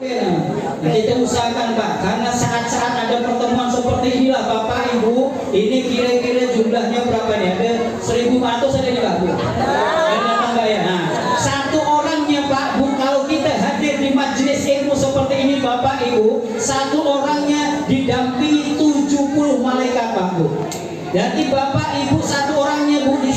Kita usahakan Pak, karena saat-saat ada pertemuan seperti inilah Bapak Ibu, ini kira-kira jumlahnya berapa nih? Ada 1.400 ada nih Pak Bu? Ada tambah ya? Nah, satu orangnya Pak Bu, kalau kita hadir di majelis ilmu seperti ini Bapak Ibu, satu orangnya didampingi 70 malaikat Pak Bu. Jadi Bapak Ibu satu orangnya Bu, di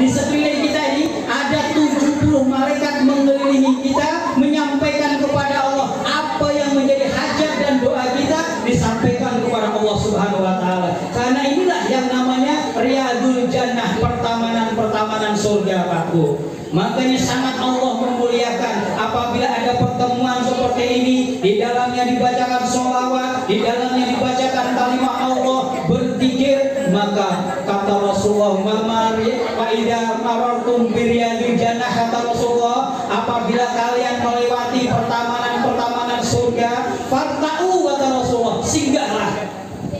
sekeliling kita ini ada 70 malaikat mengelilingi kita, menyampaikan kepada Allah apa yang menjadi hajat dan doa kita disampaikan kepada Allah Subhanahu wa taala. Karena inilah yang namanya Riyadul Jannah, pertamanan surga Pak Bu. Makanya sangat Allah memuliakan apabila ada pertemuan seperti ini, di dalamnya dibacakan sholawat, di dalamnya dibacakan kalimat Allah, berzikir, maka kata Rasulullah, "Fa'idha marartum biryadil jannah," kata Rasulullah, apabila kalian melewati pertamanan surga, farta'u, kata Rasulullah, singgahlah.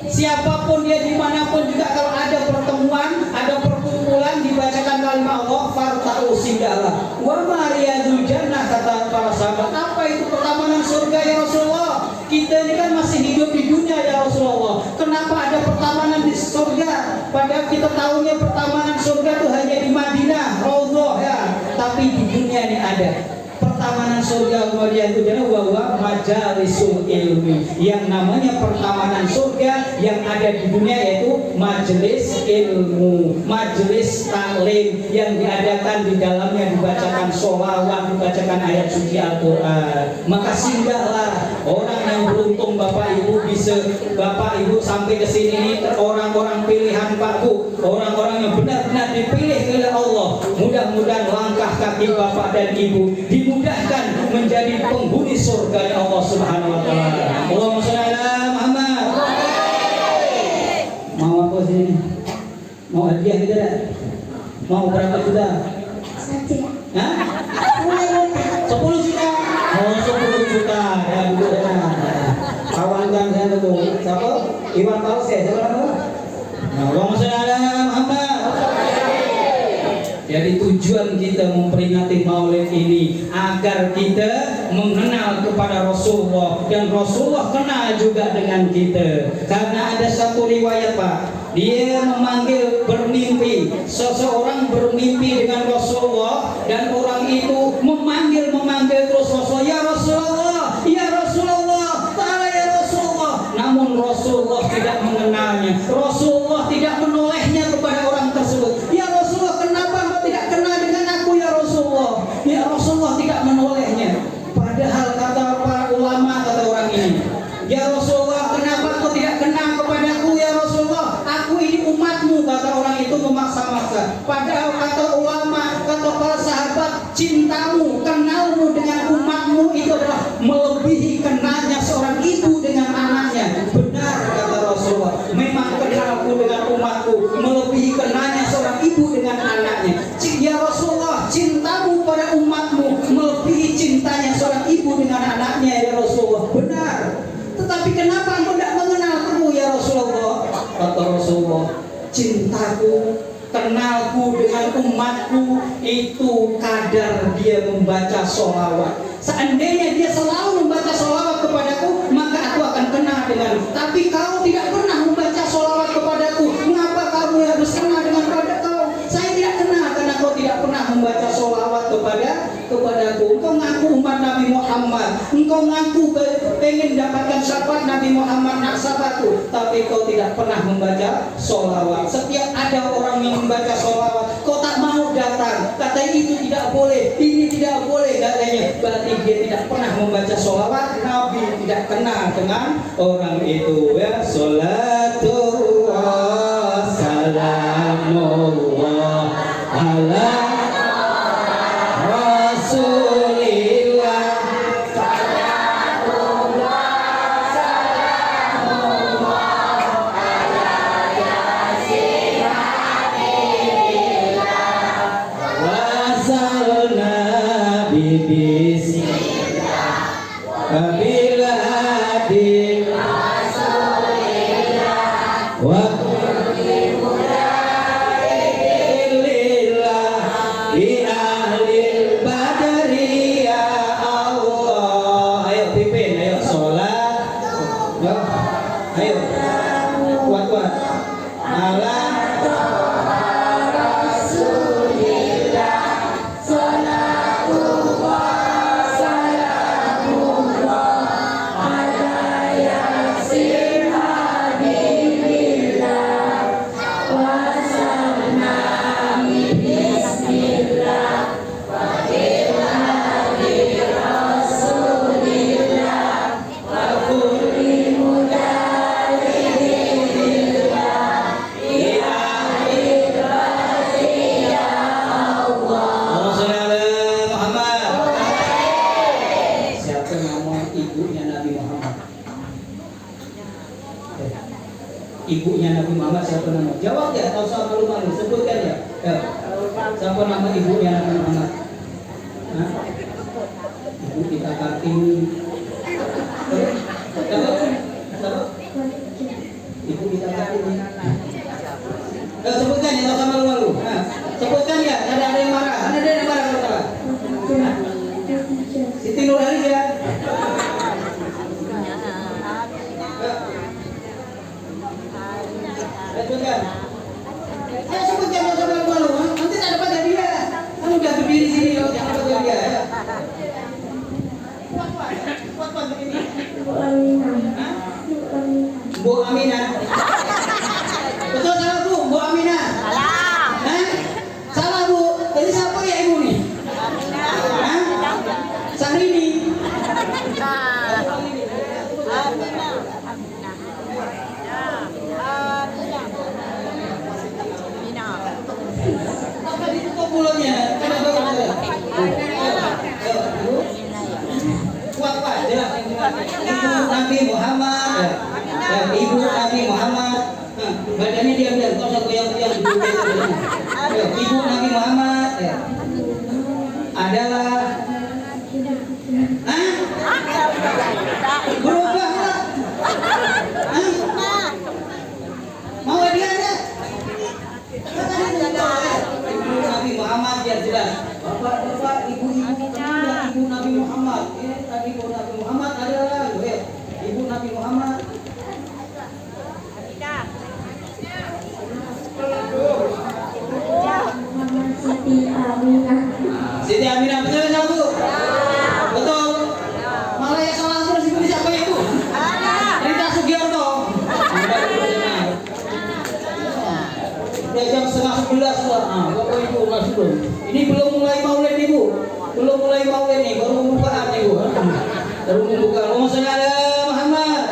Siapapun dia, dimanapun juga, kalau ada pertemuan, ada perkumpulan, dibacakan kalimat Allah, farta'u, singgahlah. Wa mariyadul jannah, kata para sahabat, apa itu pertamanan surga ya Rasulullah? Kita ini kan masih hidup di dunia ya Rasulullah, kenapa ada pertamanan di surga? Padahal kita tahunya pertamanan surga itu hanya di Madinah, Raudhah ya, tapi di dunia ini ada pertamanan surga. Kemudian itu bahwa majalisul ilmi, yang namanya pertamanan surga yang ada di dunia yaitu majelis ilmu, majelis taklim yang diadakan di dalamnya dibacakan sholawat, dibacakan ayat suci Al-Quran. Maka singgahlah, orang yang beruntung Bapak Ibu, bisa Bapak Ibu sampai ke sini, orang-orang pilihan Pak Bu, orang-orang yang benar-benar dipilih oleh Allah. Mudah-mudahan langkah kaki Bapak dan Ibu dimudahkan menjadi penghuni surga Allah Subhanahu wa taala. Allahumma shalli ala Muhammad. Mau apa sih? Mau hadiah kita tidak? Mau berapa juta? 1 juta. Hah? 10 juta. Oh, 10 juta. Ya, betul ya. Kawan kan saya tuh. Siapa? Iwan Paus ya, siapa nama? Allahumma shalli ala Muhammad. Jadi tujuan kita memperingati Maulid ini agar kita mengenal kepada Rasulullah dan Rasulullah kenal juga dengan kita. Karena ada satu riwayat Pak, dia memanggil bermimpi, seseorang bermimpi dengan Rasulullah dan orang itu memanggil terus Rasulullah, ya Rasulullah, ya Rasulullah, ta'ala ya Rasulullah. Namun Rasulullah tidak mengenalnya, Rasulullah tidak menolehnya kepada orang tersebut. Ya Rasulullah, kenapa tidak kenal dengan aku ya Rasulullah? Ya Rasulullah tidak menolehnya. Padahal kata para ulama, kata orang ini, ya Rasulullah, kenapa kau tidak kenal kepadaku ya Rasulullah? Aku ini umatmu, kata orang itu memaksa-maksa. Padahal kata ulama, kata para sahabat, cintamu, kenalmu dengan umatmu itu adalah melebihi kenalnya seorang ibu dengan anaknya. Benar kata Rasulullah, memang kenalku dengan umatku melebihi kenalnya seorang ibu dengan anaknya. Ya Rasulullah, cintamu pada umatmu melebihi cintanya seorang ibu dengan anaknya ya Rasulullah. Benar. Tetapi kenapa engkau tidak mengenalku ya Rasulullah? Kata Rasulullah, cintaku, kenalku dengan umatku itu kadar dia membaca sholawat. Seandainya dia selalu membaca sholawat kepadaku, maka aku akan kenal dengan. Tapi kau tidak pernah membaca sholawat kepadaku, mengapa kamu harus kenal dengan kau? Saya tidak kenal karena kau tidak pernah membaca sholawat kepadaku. Engkau ngaku umat Nabi Muhammad, engkau ngaku pengen dapatkan syafaat Nabi Muhammad naksabatu, tapi kau tidak pernah membaca sholawat. Setiap ada orang yang membaca sholawat, kau tak mau datang, katanya itu tidak boleh, ini tidak boleh katanya. Berarti dia tidak pernah membaca sholawat. Nabi tidak kenal dengan orang itu ya. Salatullah salamullah ala Rasulillah, salatullah salamullah ala yasin habibillah wasalna bibismillah wabiladin Rasulillah wa Ya. Ayo. Kuat-kuat. Ala ibunya Nabi Muhammad siapa nama? Jawab ya, atau usah malu-malu, sebutkan ya. Siapa nama ibunya Nabi Muhammad? Hah? Ibu kita Kartini. Siapa? Ibu kita Kartini. Sebutkan ya, atau usah malu-malu. Sebutkan ya, ada yang marah. Ada yang marah kalau salah. Siti Nurhaliza. Sebutkan. Ayo sebutkan, jangan malu-malu. Nanti tak dapat hadiah. Kamu udah berdiri sini, jangan dapat hadiah. Kuat-kuat begini. Bu Aminah. Betul salah Bu? Bu Aminah. Salah. Salah Bu. Jadi siapa ya ibu nih? Sahrini. Apa ditutup mulutnya? Kenapa kuat-kuat jelas. Ibu Nabi Muhammad. Ibu Nabi Muhammad. Badannya diam-diam, kau usah goyang-goyang. Ibu Nabi Muhammad adalah berubah lah. Mau dia ada? Ibu Nabi Muhammad ya jelas. Bapak, ibu-ibu kenal ibu Nabi Muhammad. Ibu Nabi Muhammad adalah ibu Nabi Muhammad. Siti Aminah betul ya Bu? Betul. Malah yang salah terus ibu siapa itu? Rita Sugiarto. Udah jam 10:30 sudah. Bapak Ibu masuk belum? Ini belum mulai maulid Ibu. Belum mulai maulid nih, baru pembukaan Ibu. Baru membuka. Allahumma shalli ala Muhammad.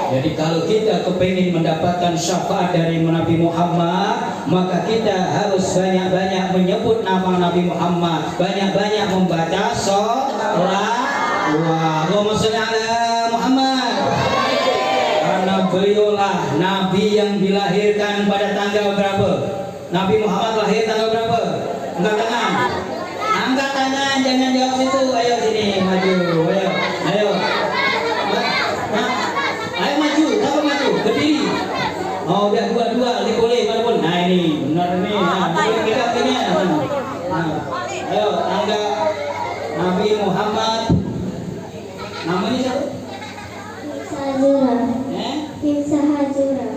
Jadi kalau kita kepingin mendapatkan syafaat dari Nabi Muhammad, maka kita harus banyak-banyak menyebut nama Nabi Muhammad, banyak-banyak membaca sholawat. Allahumma shalli ala Muhammad. Karena beliaulah Nabi yang dilahirkan pada tanggal berapa? Nabi Muhammad lahir tanggal berapa? Angkat tangan. Angkat tangan, jangan jawab situ. Ayo sini, maju. Ayo. Ayo maju, kamu maju, berdiri. Oh, udah dua-dua, boleh, mana pun. Nah ini, benar ini. Nah, kita ini. Ayo, tangga Nabi Muhammad. Namanya siapa? Kimsa Hajura.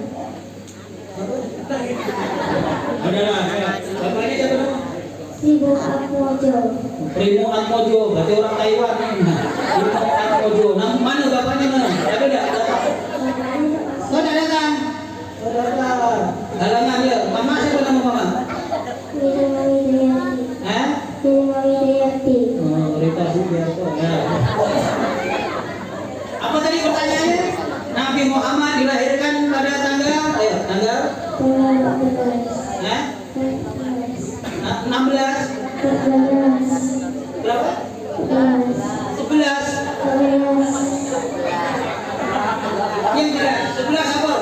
Adalah, bapaknya siapa nama? Primo Atmojo. Primo Atmojo, berarti orang Taiwan. Primo Atmojo. Nama mana bapaknya mana? Ada tidak? Sudah datang. Halangan dia. Mama siapa nama mama? Nirma Widayati. Nirma Widayati. Oh, Rita Sugiarto. Ya. Apa tadi pertanyaannya? Nabi Muhammad dilahirkan pada tanggal 16. Berapa? 11. Yang benar, 11 apa?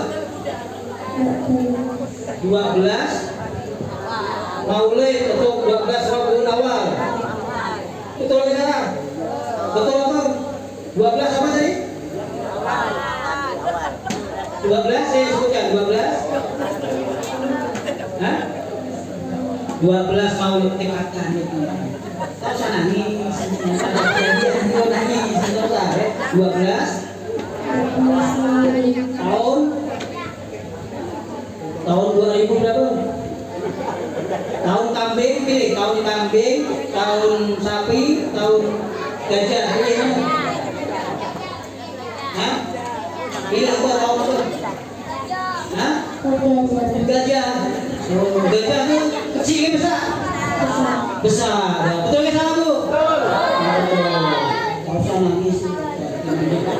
12 Maulid atau 12 Rabiul Awal. Betul tidak? Betul apa? 12 apa tadi? 12 saya sebutkan 12. Hah? 12 Maulid tekatan itu. Tak usah nangis, 12 Gajah, iya. Hah? Iya, gua tahu tuh. Hah? Gajah. Gajah. Oh, gajah tuh kecil kan besar? Besar. Besar. Betul nggak salah bu? Betul. Nggak usah nangis.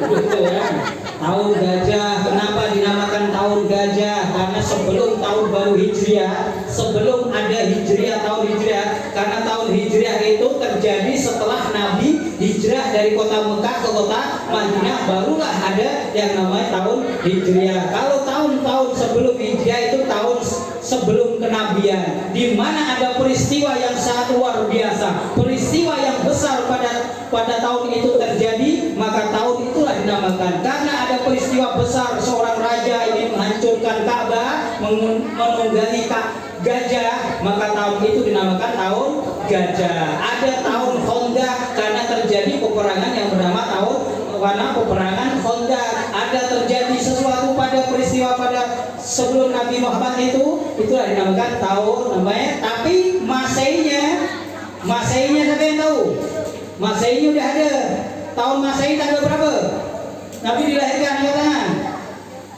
Betul ya. Tahun gajah. Kenapa dinamakan tahun gajah? Karena sebelum tahun baru Hijriah, sebelum ada Hijriah, tahun Hijriah, karena tahun Hijriah itu terjadi setelah Nabi hijrah dari kota Mekah ke kota Madinah, barulah ada yang namanya tahun Hijriah. Kalau tahun-tahun sebelum Hijriah itu tahun sebelum kenabian, di mana ada peristiwa yang sangat luar biasa, peristiwa yang besar pada tahun itu terjadi, maka tahun itulah dinamakan. Karena ada peristiwa besar, seorang raja ingin menghancurkan Ka'bah, menunggangi gajah, maka tahun itu dinamakan tahun gajah. Ada tahun Khandaq karena terjadi peperangan yang bernama tahun peperangan Khandaq. Ada terjadi sesuatu pada peristiwa pada sebelum Nabi Muhammad itulah dinamakan tahun namanya. Tapi Maseinya siapa yang tahu? Maseinya udah ada. Tahun Masei tanggal berapa? Nabi dilahirkan, angkat tangan.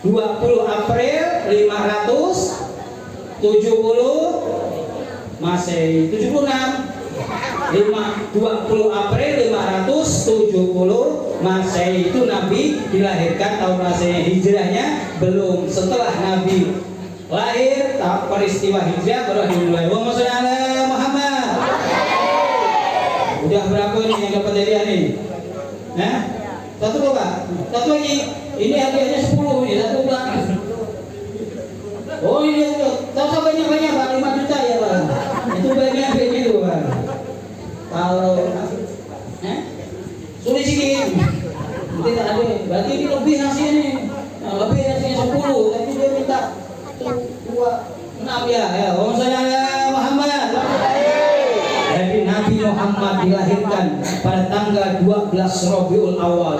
20 April 570 Masehi. 76 20 April 570 Masehi itu Nabi dilahirkan. Tahun Masehi, hijrahnya belum. Setelah Nabi lahir, peristiwa hijrah baru dimulai. Allahumma sholli ala Muhammad. Udah berapa nih yang dapat hadiah nih? Satu Pak. Satu lagi. Ini hadiahnya 10 nih, satu Pak. Oh ini tahu banyak-banyak Pak, 5 juta ya Pak. Itu banyak begitu Pak. Kalau sulit sedikit. Nanti tak ada. Berarti ini lebih hasilnya nih. Nah, lebih hasilnya 10, tapi dia minta 6 ya. Allahumma sholli ala Muhammad. Jadi Nabi Muhammad dilahirkan pada tanggal 12 Rabiul Awal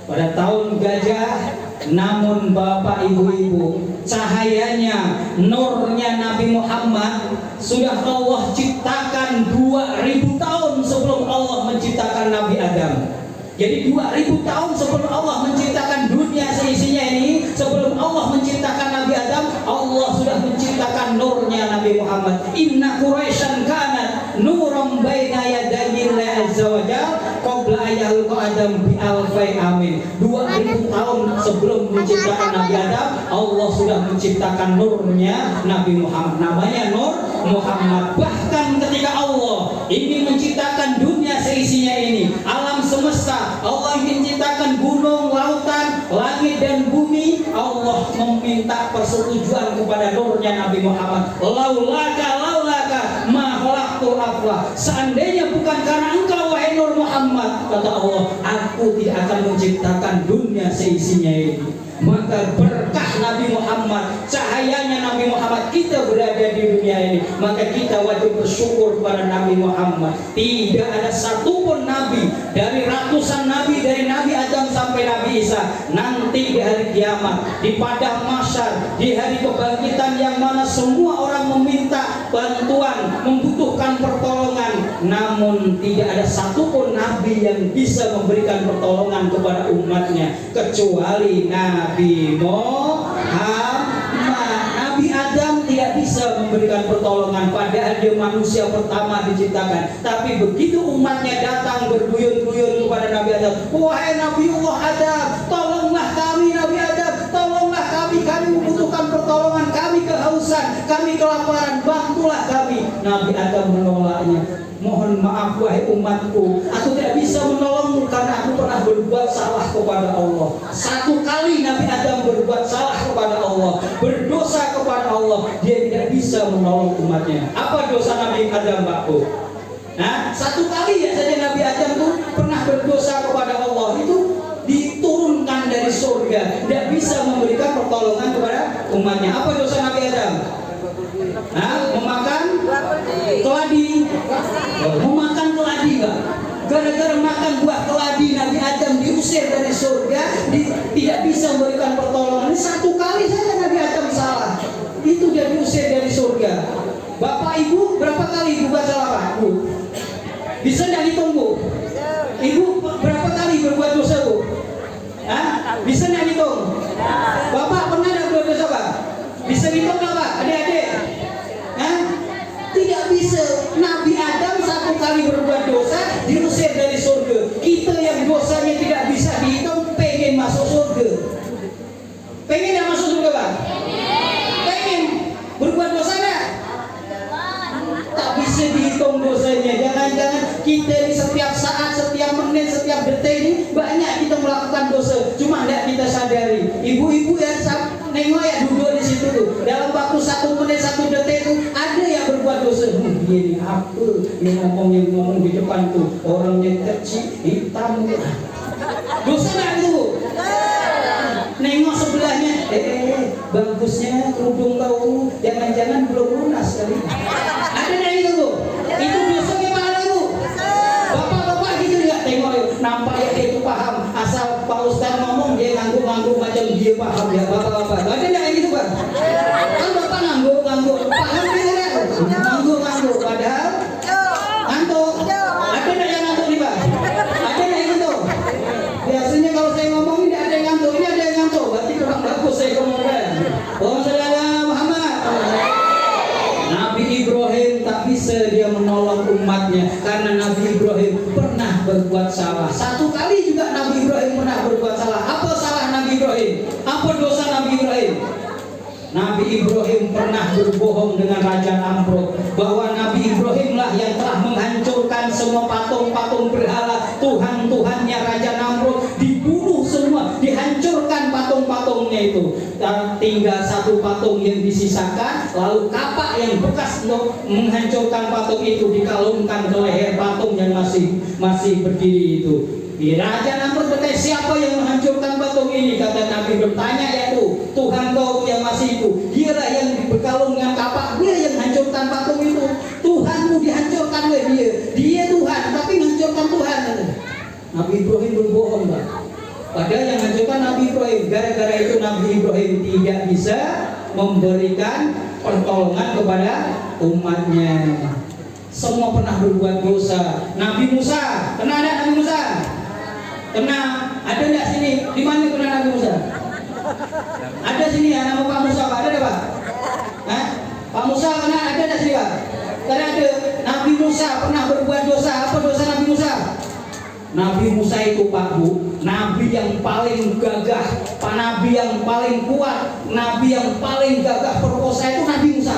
pada tahun gajah. Namun Bapak Ibu-ibu, cahayanya, nurnya Nabi Muhammad sudah Allah ciptakan 2000 tahun sebelum Allah menciptakan Nabi Adam. Jadi 2000 tahun sebelum Allah menciptakan dunia seisinya ini, sebelum Allah menciptakan Nabi Adam, Allah sudah menciptakan nurnya Nabi Muhammad. Inna Quraisyan kanat nuram baina yadayillahi azza wa jalla qabla ayyalqa Adam bi alfai amin. 2000 tahun sebelum menciptakan Nabi Adam, Allah sudah menciptakan nurnya Nabi Muhammad. Namanya Nur Muhammad. Bahkan ketika Allah ingin menciptakan dunia seisinya ini, alam semesta, Allah ingin menciptakan gunung, lautan, langit dan bumi, Allah meminta persetujuan kepada nurnya Nabi Muhammad. Laulaka ma khalaqtul aflah. Seandainya bukan karena engkau wahai Nur Muhammad, kata Allah, aku tidak akan menciptakan dunia seisinya ini. Maka berkah Nabi Muhammad, cahayanya Nabi Muhammad, kita berada di dunia ini. Maka kita wajib bersyukur kepada Nabi Muhammad. Tidak ada satupun Nabi, dari ratusan Nabi, dari Nabi Adam sampai Nabi Isa, nanti di hari kiamat, di padang mahsyar, di hari kebangkitan yang mana semua orang meminta bantuan, membutuhkan pertolongan, namun tidak ada satupun Nabi yang bisa memberikan pertolongan kepada umatnya kecuali Nabi Muhammad. Nabi Adam tidak bisa memberikan pertolongan, padahal dia manusia pertama diciptakan. Tapi begitu umatnya datang berduyun-duyun kepada Nabi Adam, wahai Nabiullah Adam, tolonglah kami Nabi Adam, tolonglah kami membutuhkan pertolongan, kami kehausan, kami kelaparan, bantulah kami. Nabi Adam menolaknya. Mohon maaf wahai umatku, aku tidak bisa menolongmu karena aku pernah berbuat salah kepada Allah. Satu kali Nabi Adam berbuat salah kepada Allah, berdosa kepada Allah, dia tidak bisa menolong umatnya. Apa dosa Nabi Adam, Pakku? Satu kali ya saja Nabi Adam tuh pernah berdosa kepada Allah, itu diturunkan dari surga, tidak bisa memberikan pertolongan kepada umatnya. Apa dosa Nabi Adam? Memakan keladi. Memakan keladi, Pak. Gara-gara makan buah keladi, Nabi Adam diusir dari surga, tidak bisa memberikan pertolongan. Ini satu kali saja Nabi Adam salah, itu dia diusir dari surga. Bapak Ibu berapa kali ibu buat salah, Pak? Bisa tidak ditunggu? Bisa nggak hitung? Bapak pernah ada berbuat dosa Pak? Bisa hitung nggak Pak? Adik-adik? Hah? Tidak bisa. Nabi Adam satu kali berbuat dosa diusir dari surga. Kita yang dosanya tidak bisa dihitung pengen masuk surga. Pengen nggak masuk surga Pak? Pengen. Berbuat dosa nggak? Tak bisa dihitung dosanya. Jangan-jangan kita di setiap saat, setiap menit, setiap detik ini banyak kita melakukan dosa. Cuma tidak kita sadari. Ibu-ibu yang nengok ya duduk di situ tuh. Dalam waktu 1 menit, 1 detik itu ada yang berbuat dosa. Dia ini apa? Dia ngomong di depan tuh. Orangnya kecil, hitam. Dosa nggak itu? Nengok sebelahnya. Bagusnya kerudung kau. Jangan-jangan belum lunas kali. Ada yang itu tuh. Itu dosa gimana itu? Bapak-bapak gitu nggak tengok yuk. Nampak ya dia itu paham. Asal Pak Ustaz ngomong dia ngangguk-ngangguk macam dia paham ya bapak-bapak. Ada nggak yang gitu Pak? Kan bapak ngangguk-ngangguk. Paham dia kan? Ngangguk-ngangguk. Padahal ngantuk. Ada nggak yang ngantuk nih Pak? Ada nggak yang ngantuk? Biasanya kalau saya ngomong ini ada yang ngantuk. Ini ada yang ngantuk. Berarti kurang bagus saya ngomongkan. Muhammad. Nabi Ibrahim tak bisa dia menolong umatnya karena Nabi Ibrahim pernah berbuat salah. Satu kali juga Nabi Ibrahim pernah berbuat salah. Apa salah Nabi Ibrahim? Apa dosa Nabi Ibrahim? Nabi Ibrahim pernah berbohong dengan Raja Namrud bahwa Nabi Ibrahim lah yang telah menghancurkan semua patung-patung berhala Tuhan-Tuhannya Raja Namrud, dibunuh semua, dihancurkan patung-patungnya itu. Dan tinggal satu patung yang disisakan, lalu kapak yang bekas untuk menghancurkan patung itu dikalungkan ke leher patung yang masih berdiri itu. Raja Namrud bertanya, siapa yang menghancurkan patung ini? Kata Nabi bertanya, yaitu Tuhan kau yang masih itu. Dialah yang berkalung dengan kapak, dia yang menghancurkan patung itu. Tuhanmu dihancurkan oleh dia. Dia Tuhan, tapi menghancurkan Tuhan. Nabi Ibrahim berbohong Pak. Padahal yang menghancurkan Nabi Ibrahim. Gara-gara itu Nabi Ibrahim tidak bisa memberikan pertolongan kepada umatnya. Semua pernah berbuat dosa. Nabi Musa, kenal ada Nabi Musa? Kenal, ada nggak sini? Di mana kenal Nabi Musa? Ada sini ya, nama Pak Musa Pak, ada Pak? Hah? Pak Musa kenal, ada nggak sini Pak? Karena ada. Nabi Musa pernah berbuat dosa. Apa dosa Nabi Musa? Nabi Musa itu Pak Bu, Nabi yang paling gagah, Pak Nabi yang paling kuat, Nabi yang paling gagah perkosa itu Nabi Musa.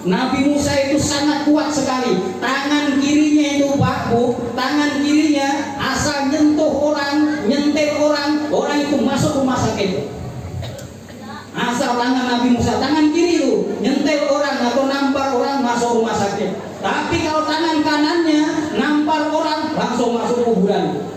Nabi Musa itu sangat kuat sekali. Tangan kirinya itu Pak Bu, tangan kirinya asal nyentuh orang, nyentil orang, orang itu masuk rumah sakit. Asal tangan Nabi Musa, tangan kiri itu nyentil orang atau nampar orang masuk rumah sakit. Tapi kalau tangan kanannya nampar orang langsung masuk kuburan.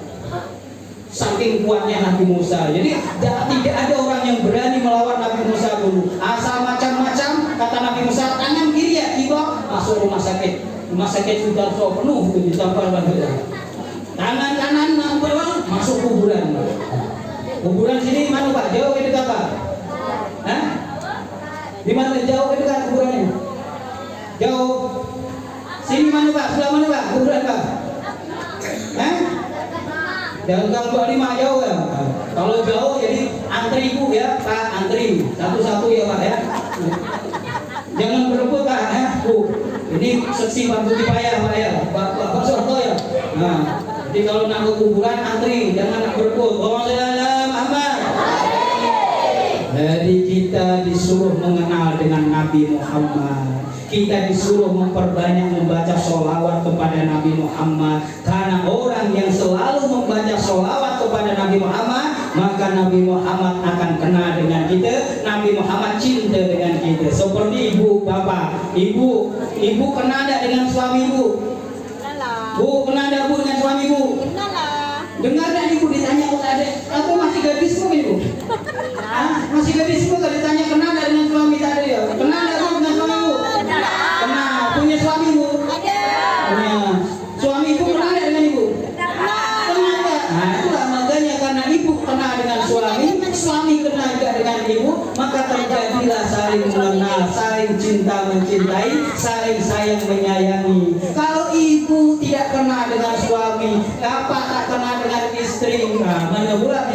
Saking kuatnya Nabi Musa. Jadi tidak ada orang yang berani melawan Nabi Musa dulu. Asal macam-macam kata Nabi Musa, tangan kiri ya tiba masuk rumah sakit. Rumah sakit sudah penuh itu ditampar lagi. Tangan kanan nampar masuk kuburan. Kuburan sini mana Pak? Jauh ke dekat Pak? Hah? Di mana jauh ke dekat kuburannya? Jauh. Sini mana Pak? Sebelah mana Pak? Kuburan Pak? Hah? Jangan gang 25 jauh ya. Kalau jauh jadi antri Bu ya Pak, antri satu-satu ya Pak ya. Jangan berebut Pak ya Bu. Ini seksi bantu dipayah Pak ya. Pak Soeharto ya. Nah, jadi kalau nak ke kuburan antri, jangan nak berebut. Muhammad. Jadi kita disuruh mengenal dengan Nabi Muhammad. Kita disuruh memperbanyak membaca sholawat kepada Nabi Muhammad. Karena orang yang selalu membaca sholawat kepada Nabi Muhammad, maka Nabi Muhammad akan kenal dengan kita. Nabi Muhammad cinta dengan kita. Seperti ibu, bapak, ibu kenal tak dengan suami ibu? Bu, kenal tak Bu dengan suami ibu? Dengar tak ibu ditanya oleh adik, atau masih gadis Bu ibu? Masih gadis Bu, kalau ditanya kenal tak dengan suami tadi ya? Kenal tak Bu dengan suami ibu? Kenal. Punya suami ibu? Punya. Suami ibu kenal tak dengan ibu? Kenal tak? Nah itulah makanya karena ibu kenal dengan suami kenal juga dengan ibu, maka terjadilah saling mengenal, saling cinta mencintai, saling sayang menyayangi. Kalau ibu tidak kenal dengan suami, bapak tak kenal dengan istri, nah mana pula